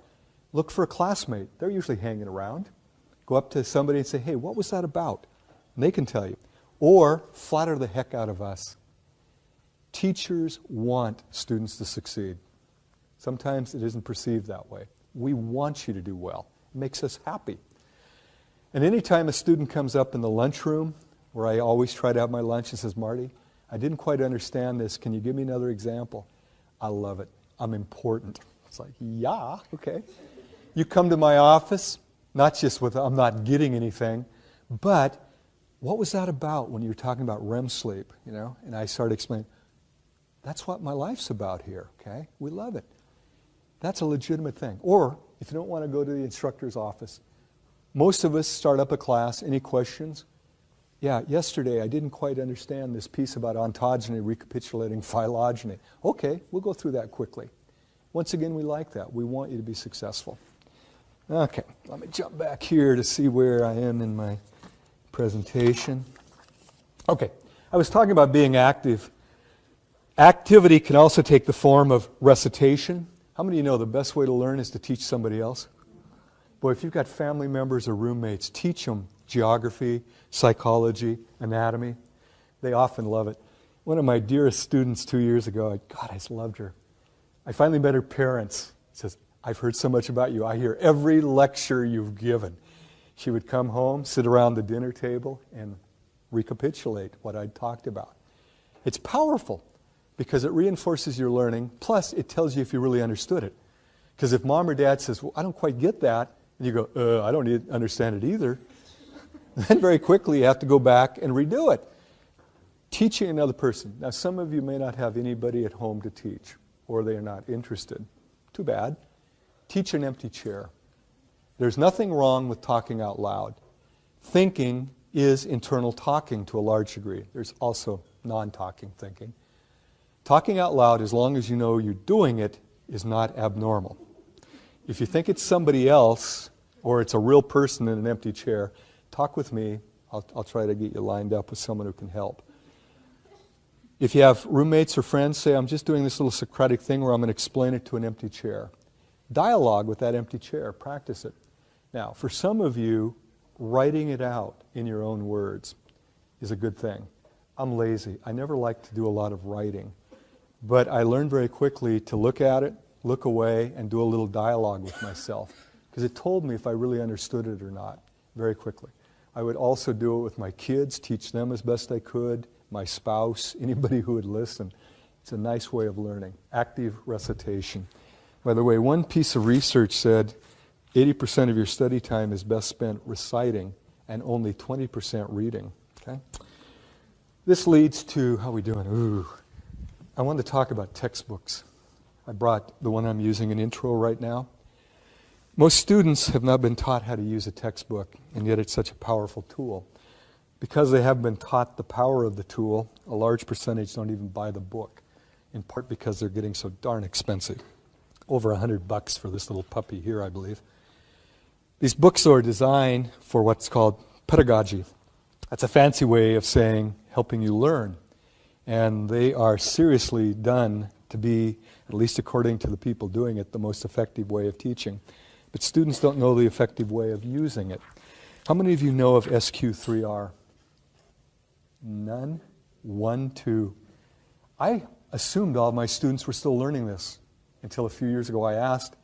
Look for a classmate. They're usually hanging around. Go up to somebody and say, hey, what was that about? And they can tell you. Or flatter the heck out of us. Teachers want students to succeed. Sometimes it isn't perceived that way. We want you to do well. It makes us happy. And anytime a student comes up in the lunchroom, where I always try to have my lunch, and says, Marty, I didn't quite understand this. Can you give me another example? I love it. I'm important. It's like, yeah, okay. You come to my office, not just with, I'm not getting anything, but what was that about when you were talking about REM sleep, you know? And I started explaining, that's what my life's about here, okay? We love it. That's a legitimate thing. Or, if you don't want to go to the instructor's office, most of us start up a class. Any questions? Yeah, yesterday I didn't quite understand this piece about ontogeny recapitulating phylogeny. Okay, we'll go through that quickly. Once again, we like that. We want you to be successful. Okay, let me jump back here to see where I am in my presentation. Okay, I was talking about being active. Activity can also take the form of recitation. How many of you know the best way to learn is to teach somebody else? Boy, if you've got family members or roommates, teach them geography, psychology, anatomy. They often love it. One of my dearest students 2 years ago, God, I just loved her. I finally met her parents. She says, I've heard so much about you. I hear every lecture you've given. She would come home, sit around the dinner table, and recapitulate what I'd talked about. It's powerful because it reinforces your learning, plus it tells you if you really understood it. Because if mom or dad says, well, I don't quite get that, and you go, I don't understand it either, then very quickly you have to go back and redo it. Teaching another person. Now, some of you may not have anybody at home to teach, or they are not interested. Too bad. Teach an empty chair. There's nothing wrong with talking out loud. Thinking is internal talking to a large degree. There's also non-talking thinking. Talking out loud, as long as you know you're doing it, is not abnormal. If you think it's somebody else, or it's a real person in an empty chair, talk with me. I'll try to get you lined up with someone who can help. If you have roommates or friends, say, I'm just doing this little Socratic thing where I'm going to explain it to an empty chair. Dialogue with that empty chair. Practice it. Now, for some of you, writing it out in your own words is a good thing. I'm lazy. I never like to do a lot of writing. But I learned very quickly to look at it, look away, and do a little dialogue with myself. Because it told me if I really understood it or not, very quickly. I would also do it with my kids, teach them as best I could, my spouse, anybody who would listen. It's a nice way of learning. Active recitation. By the way, one piece of research said 80% of your study time is best spent reciting and only 20% reading. Okay? This leads to, how are we doing? Ooh. I want to talk about textbooks. I brought the one I'm using in intro right now. Most students have not been taught how to use a textbook, and yet it's such a powerful tool. Because they haven't been taught the power of the tool, a large percentage don't even buy the book, in part because they're getting so darn expensive. Over $100 for this little puppy here, I believe. These books are designed for what's called pedagogy. That's a fancy way of saying helping you learn. And they are seriously done to be, at least according to the people doing it, the most effective way of teaching. But students don't know the effective way of using it. How many of you know of SQ3R? None? 1, 2. I assumed all of my students were still learning this until a few years ago I asked.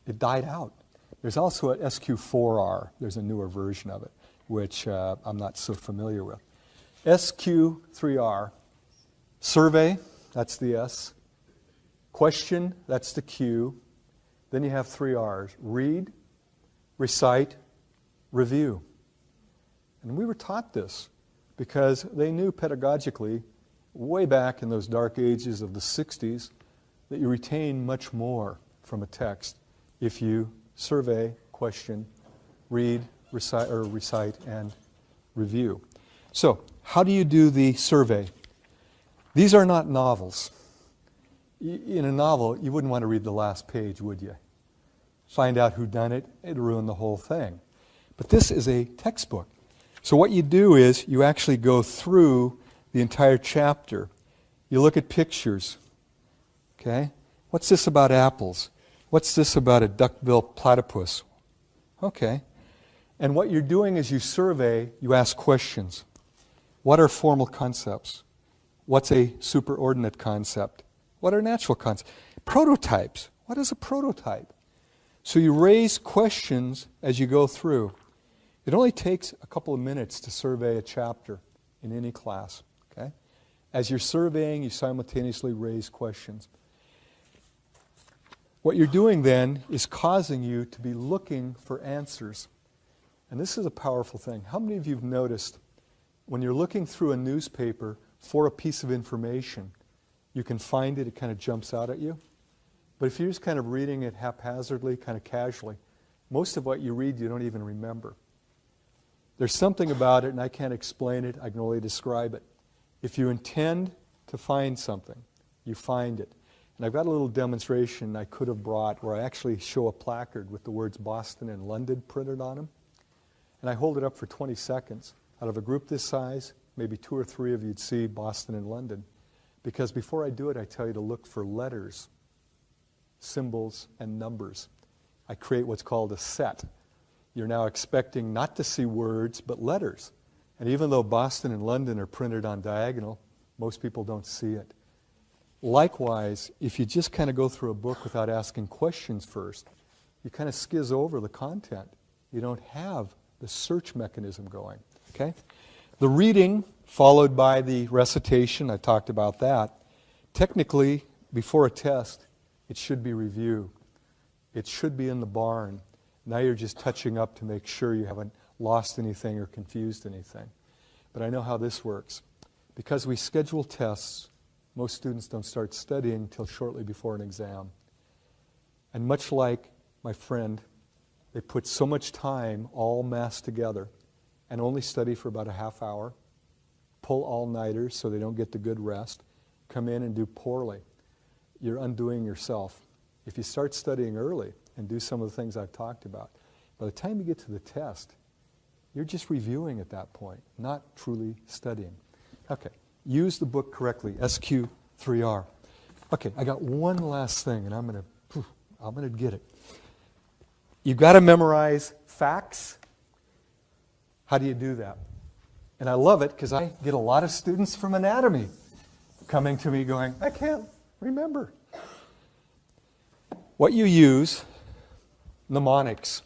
It died out. There's also a SQ4R. There's a newer version of it, which I'm not so familiar with. SQ3R. Survey, that's the S. Question, that's the Q. Then you have 3 R's. Read, recite, review. And we were taught this because they knew pedagogically, way back in those dark ages of the 60s, that you retain much more from a text if you survey, question, read, recite, and review. So, how do you do the survey? These are not novels. In a novel, you wouldn't want to read the last page, would you? Find out who done it, it'd ruin the whole thing. But this is a textbook. So what you do is you actually go through the entire chapter. You look at pictures. Okay? What's this about apples? What's this about a duck-bill platypus? Okay. And what you're doing is you survey, you ask questions. What are formal concepts? What's a superordinate concept? What are natural concepts? Prototypes. What is a prototype? So you raise questions as you go through. It only takes a couple of minutes to survey a chapter in any class. Okay? As you're surveying, you simultaneously raise questions. What you're doing then is causing you to be looking for answers. And this is a powerful thing. How many of you have noticed when you're looking through a newspaper for a piece of information, you can find it, it kind of jumps out at you? But if you're just kind of reading it haphazardly, kind of casually, most of what you read you don't even remember. There's something about it, and I can't explain it, I can only describe it. If you intend to find something, you find it. And I've got a little demonstration I could have brought where I actually show a placard with the words Boston and London printed on them. And I hold it up for 20 seconds. Out of a group this size, maybe 2 or 3 of you'd see Boston and London. Because before I do it, I tell you to look for letters, symbols, and numbers. I create what's called a set. You're now expecting not to see words, but letters. And even though Boston and London are printed on diagonal, most people don't see it. Likewise, if you just kind of go through a book without asking questions first, you kind of skizz over the content. You don't have the search mechanism going. Okay? The reading, followed by the recitation, I talked about that. Technically, before a test, it should be review. It should be in the barn. Now you're just touching up to make sure you haven't lost anything or confused anything. But I know how this works. Because we schedule tests, most students don't start studying until shortly before an exam. And much like my friend, they put so much time all massed together and only study for about a half hour, pull all-nighters so they don't get the good rest, come in and do poorly. You're undoing yourself. If you start studying early and do some of the things I've talked about, by the time you get to the test, you're just reviewing at that point, not truly studying. Okay, use the book correctly, SQ3R. Okay, I got one last thing, and I'm gonna get it. You've got to memorize facts. How do you do that? And I love it because I get a lot of students from anatomy coming to me going, I can't remember. What you use, mnemonics.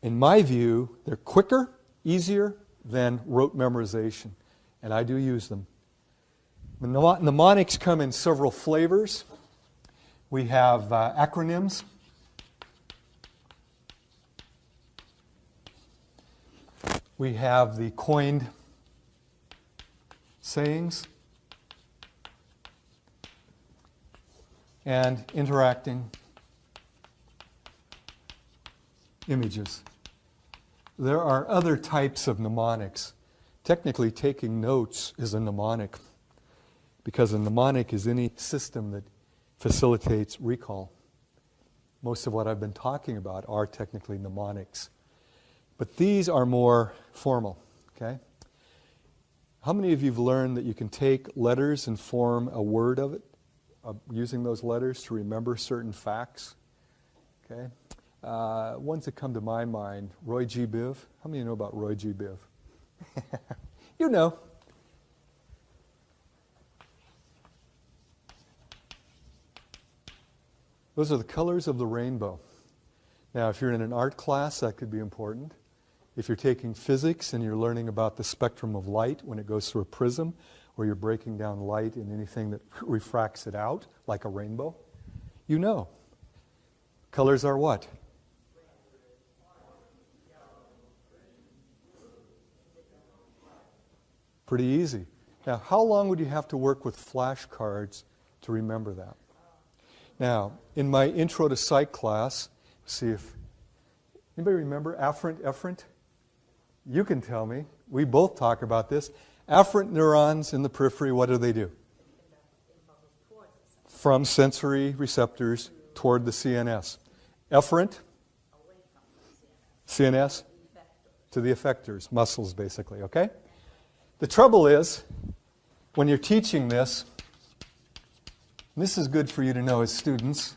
In my view, they're quicker, easier than rote memorization, and I do use them. Mnemonics come in several flavors. We have acronyms. We have the coined sayings and interacting images. There are other types of mnemonics. Technically, taking notes is a mnemonic because a mnemonic is any system that facilitates recall. Most of what I've been talking about are technically mnemonics. But these are more formal, okay? How many of you have learned that you can take letters and form a word of it, using those letters to remember certain facts? Okay? Ones that come to my mind, Roy G. Biv. How many know about Roy G. Biv? You know. Those are the colors of the rainbow. Now, if you're in an art class, that could be important. If you're taking physics and you're learning about the spectrum of light when it goes through a prism, or you're breaking down light in anything that refracts it out, like a rainbow, you know. Colors are what? Pretty easy. Now, how long would you have to work with flashcards to remember that? Now, in my intro to psych class, see if anybody remember afferent? You can tell me. We both talk about this. Afferent neurons in the periphery, what do? From sensory receptors toward the CNS. Efferent, CNS, to the effectors, muscles basically, okay? The trouble is, when you're teaching this, And this is good for you to know as students.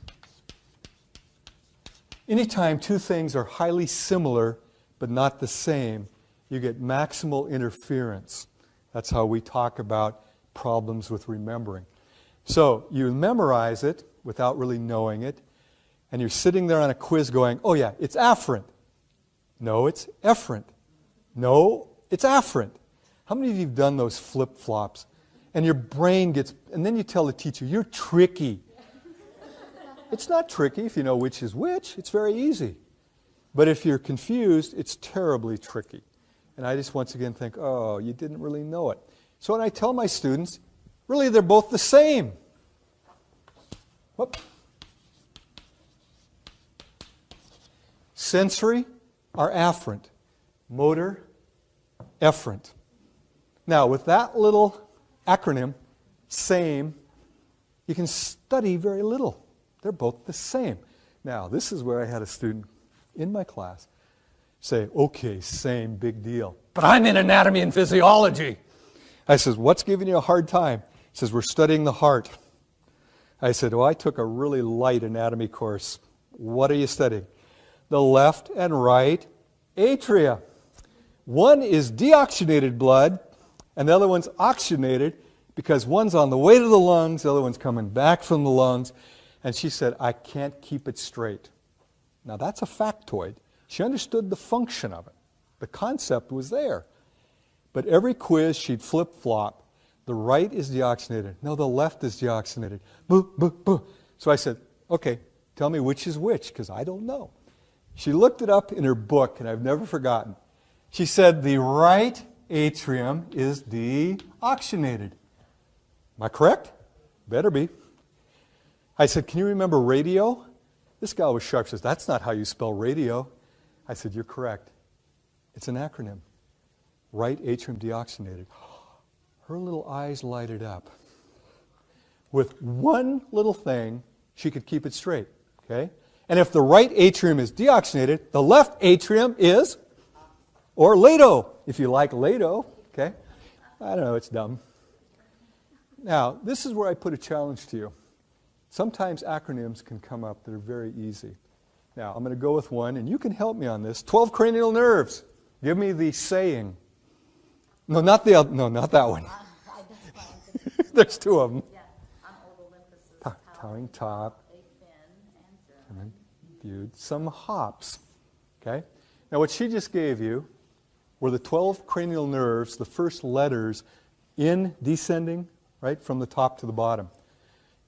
Anytime two things are highly similar but not the same, you get maximal interference. That's how we talk about problems with remembering. So you memorize it without really knowing it, and you're sitting there on a quiz going, oh yeah, it's afferent. No, it's efferent. No, it's afferent. How many of you have done those flip-flops? And your brain gets, and then you tell the teacher, you're tricky. It's not tricky if you know which is which. It's very easy. But if you're confused, it's terribly tricky. And I just once again think, oh, you didn't really know it. So when I tell my students, really they're both the same. Whoop. Sensory are afferent. Motor, efferent. Now with that little acronym, SAME, you can study very little. They're both the same. Now, this is where I had a student in my class say, okay, same, big deal. But I'm in anatomy and physiology. I said, what's giving you a hard time? He says, we're studying the heart. I said, oh, I took a really light anatomy course. What are you studying? The left and right atria. One is deoxygenated blood, and the other one's oxygenated because one's on the way to the lungs, the other one's coming back from the lungs. And she said, I can't keep it straight. Now that's a factoid. She understood the function of it. The concept was there. But every quiz she'd flip-flop. The right is deoxygenated. No, the left is deoxygenated. Boo, boo, boo. So I said, okay, tell me which is which, because I don't know. She looked it up in her book, and I've never forgotten. She said, the right atrium is deoxygenated. Am I correct? Better be. I said, can you remember radio? This guy was sharp. Says, that's not how you spell radio. I said, you're correct. It's an acronym. Right atrium deoxygenated. Her little eyes lighted up. With one little thing, she could keep it straight. Okay? And if the right atrium is deoxygenated, the left atrium is, or LATO, if you like LATO. Okay? I don't know, it's dumb. Now, this is where I put a challenge to you. Sometimes acronyms can come up that are very easy. Now, I'm going to go with one, and you can help me on this. 12 cranial nerves. Give me the saying. No, not the other. No, not that one. There's two of them. Yeah, on old Olympus' Towering top. a fin and Viewed some hops. Okay? Now, what she just gave you were the 12 cranial nerves, the first letters in descending, right, from the top to the bottom.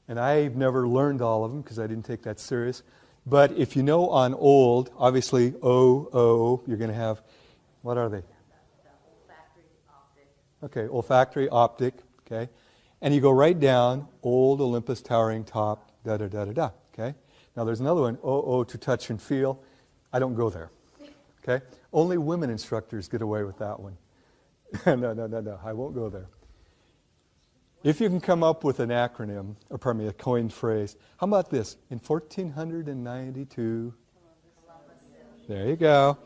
And I've never learned all of them because I didn't take that serious. But if you know on old, obviously O, you're going to have, what are they? the olfactory optic. Okay, olfactory, optic, okay? And you go right down, old Olympus towering top, da-da-da-da-da, okay? Now there's another one, O, to touch and feel. I don't go there, okay? Only women instructors get away with that one. No, I won't go there. If you can come up with an acronym, or pardon me, a coined phrase, how about this? In 1492, there you go.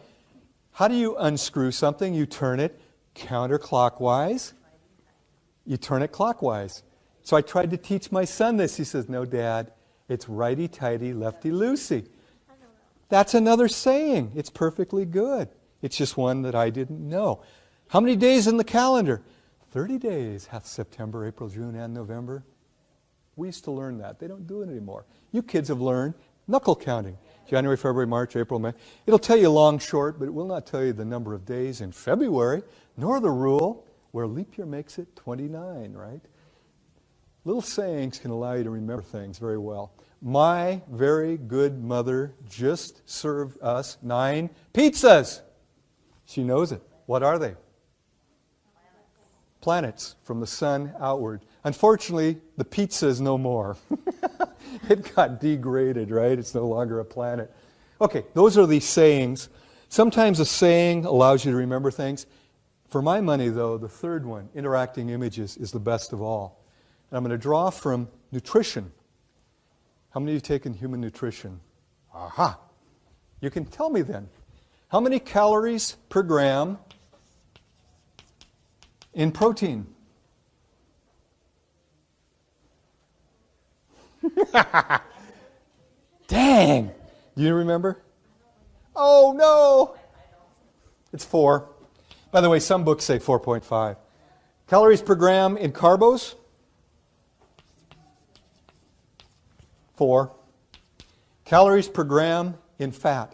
How do you unscrew something? You turn it counterclockwise. You turn it clockwise. So I tried to teach my son this. He says, no, Dad, it's righty-tighty, lefty-loosey. That's another saying. It's perfectly good. It's just one that I didn't know. How many days in the calendar? 30 days hath September, April, June, and November. We used to learn that. They don't do it anymore. You kids have learned knuckle counting. January, February, March, April, May. It'll tell you long, short, but it will not tell you the number of days in February, nor the rule where leap year makes it 29, right? Little sayings can allow you to remember things very well. My very good mother just served us 9 pizzas. She knows it. What are they? Planets from the sun outward. Unfortunately, the pizza is no more. It got degraded, right? It's no longer a planet. Okay, those are the sayings. Sometimes a saying allows you to remember things. For my money, though, the third one, interacting images, is the best of all. And I'm going to draw from nutrition. How many of you have taken human nutrition? Aha! You can tell me then. How many calories per gram in protein? Dang. Do you remember? Oh, no. It's 4. By the way, some books say 4.5. Calories per gram in carbos? 4. Calories per gram in fat?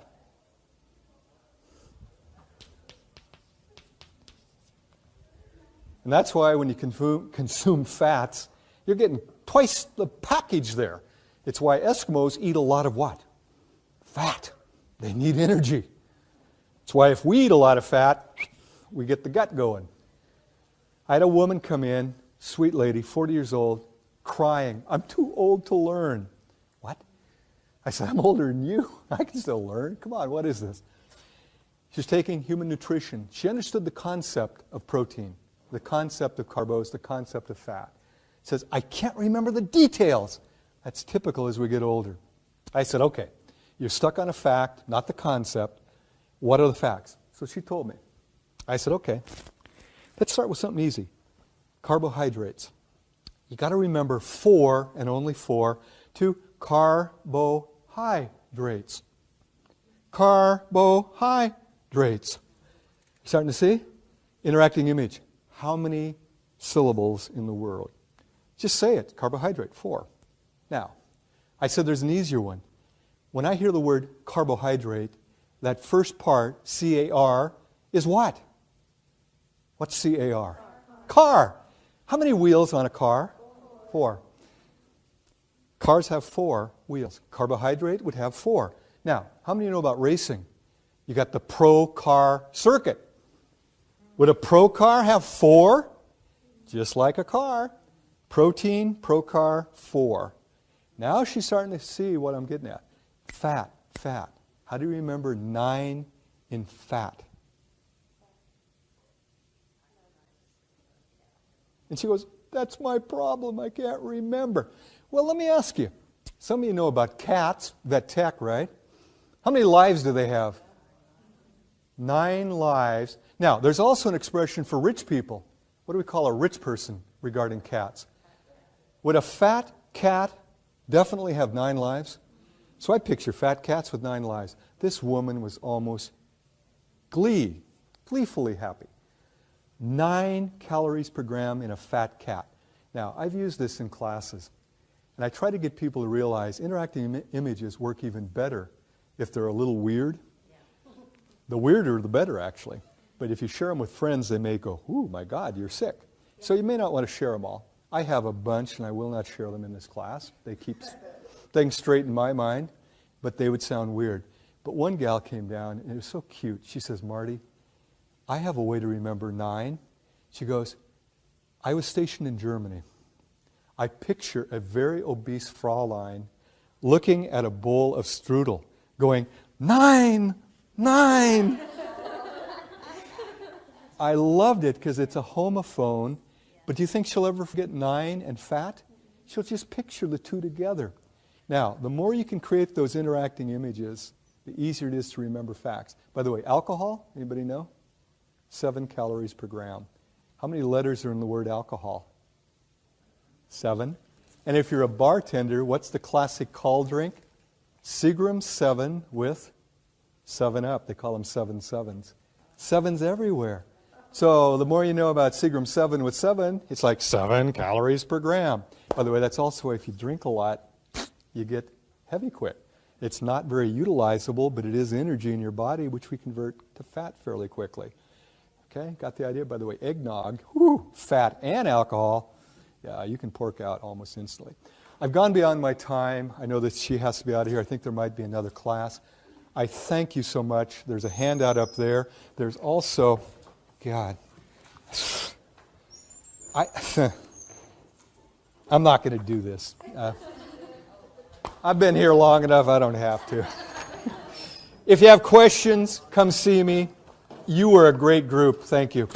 And that's why when you consume fats, you're getting twice the package there. It's why Eskimos eat a lot of what? Fat. They need energy. It's why if we eat a lot of fat, we get the gut going. I had a woman come in, sweet lady, 40 years old, crying. I'm too old to learn. What? I said, I'm older than you. I can still learn. Come on, what is this? She's taking human nutrition. She understood the concept of protein, the concept of carbos, the concept of fat. Says, I can't remember the details. That's typical as we get older. I said, okay, you're stuck on a fact, not the concept. What are the facts? So she told me. I said, okay, let's start with something easy. Carbohydrates. You got to remember 4 and only 4 to carbohydrates. Carbohydrates. You starting to see? Interacting image. How many syllables in the word? Just say it. Carbohydrate, 4. Now, I said there's an easier one. When I hear the word carbohydrate, that first part, C-A-R, is what? What's C-A-R? Car. How many wheels on a car? 4. Cars have 4 wheels. Carbohydrate would have 4. Now, how many know about racing? You got the pro car circuit. Would a pro car have 4? Just like a car. Protein, pro car, 4. Now she's starting to see what I'm getting at. Fat, fat. How do you remember 9 in fat? And she goes, that's my problem. I can't remember. Well, let me ask you. Some of you know about cats, vet tech, right? How many lives do they have? 9 lives. Now, there's also an expression for rich people. What do we call a rich person regarding cats? Would a fat cat definitely have 9 lives? So I picture fat cats with 9 lives. This woman was almost gleefully happy. 9 calories per gram in a fat cat. Now, I've used this in classes, and I try to get people to realize interacting images work even better if they're a little weird. The weirder, the better, actually. But if you share them with friends, they may go, ooh, my God, you're sick. So you may not want to share them all. I have a bunch, and I will not share them in this class. They keep things straight in my mind, but they would sound weird. But one gal came down, and it was so cute. She says, Marty, I have a way to remember 9. She goes, I was stationed in Germany. I picture a very obese Fraulein looking at a bowl of strudel, going, 9, 9. I loved it because it's a homophone, but do you think she'll ever forget 9 and fat? She'll just picture the two together. Now, the more you can create those interacting images, the easier it is to remember facts. By the way, alcohol, anybody know? 7 calories per gram. How many letters are in the word alcohol? 7. And if you're a bartender, what's the classic call drink? Seagram 7 with 7-Up. They call them 7 sevens. 7's everywhere. So the more you know about Seagram 7 with 7, it's like 7 calories per gram. By the way, that's also if you drink a lot, you get heavy quick. It's not very utilizable, but it is energy in your body, which we convert to fat fairly quickly. Okay, got the idea? By the way, eggnog, fat and alcohol, yeah, you can pork out almost instantly. I've gone beyond my time. I know that she has to be out of here. I think there might be another class. I thank you so much. There's a handout up there. There's also, God, I'm not going to do this. I've been here long enough, I don't have to. If you have questions, come see me. You were a great group. Thank you.